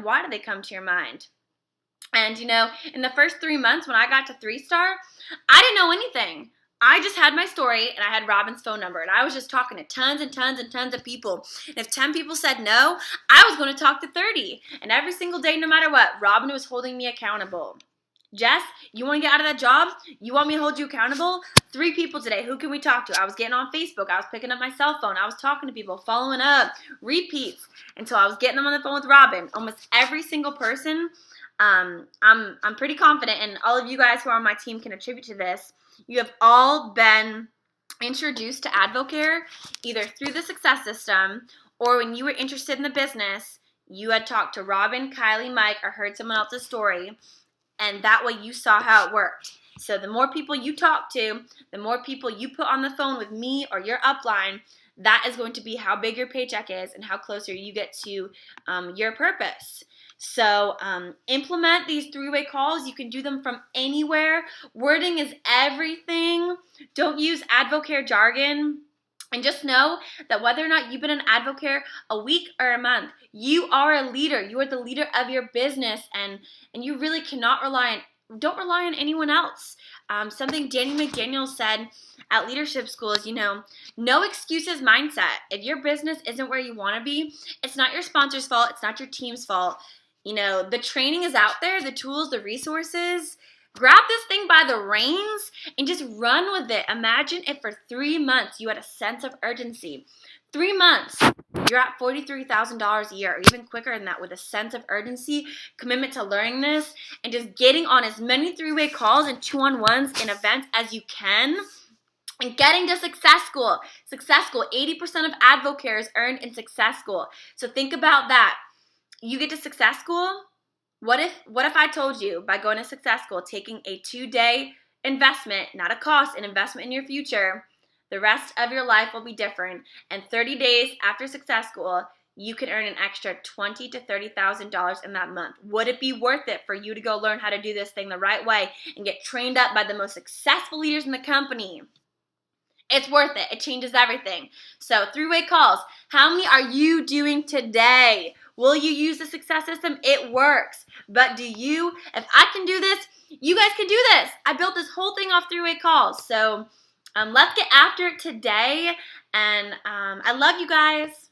why do they come to your mind? And, in the first 3 months when I got to 3-star, I didn't know anything. I just had my story, and I had Robin's phone number, and I was just talking to tons and tons and tons of people. And if 10 people said no, I was going to talk to 30. And every single day, no matter what, Robin was holding me accountable. Jess, you want to get out of that job? You want me to hold you accountable? 3 people today. Who can we talk to? I was getting on Facebook. I was picking up my cell phone. I was talking to people, following up, repeats, until I was getting them on the phone with Robin. Almost every single person. I'm pretty confident, and all of you guys who are on my team can attribute to this. You have all been introduced to Advocare either through the Success System or when you were interested in the business, you had talked to Robin, Kylie, Mike, or heard someone else's story, and that way you saw how it worked. So the more people you talk to, the more people you put on the phone with me or your upline, that is going to be how big your paycheck is and how closer you get to your purpose. So implement these 3-way calls. You can do them from anywhere. Wording is everything. Don't use Advocare jargon. And just know that whether or not you've been in Advocare a week or a month, you are a leader. You are the leader of your business, and you really cannot don't rely on anyone else. Something Danny McDaniel said at leadership school is, no excuses mindset. If your business isn't where you want to be, it's not your sponsor's fault. It's not your team's fault. The training is out there, the tools, the resources. Grab this thing by the reins and just run with it. Imagine if for 3 months you had a sense of urgency. 3 months, you're at $43,000 a year, or even quicker than that, with a sense of urgency, commitment to learning this, and just getting on as many 3-way calls and 2-on-1s in events as you can. And getting to Success School. Success School, 80% of Advocare is earned in Success School. So think about that. You get to Success School. What if I told you by going to Success School, taking a 2-day investment, not a cost, an investment in your future, the rest of your life will be different. And 30 days after Success School, you can earn an extra $20,000 to $30,000 in that month. Would it be worth it for you to go learn how to do this thing the right way and get trained up by the most successful leaders in the company? It's worth it. It changes everything. So 3-way calls. How many are you doing today? Will you use the Success System? It works. But do you? If I can do this, you guys can do this. I built this whole thing off 3-way calls. So let's get after it today. And I love you guys.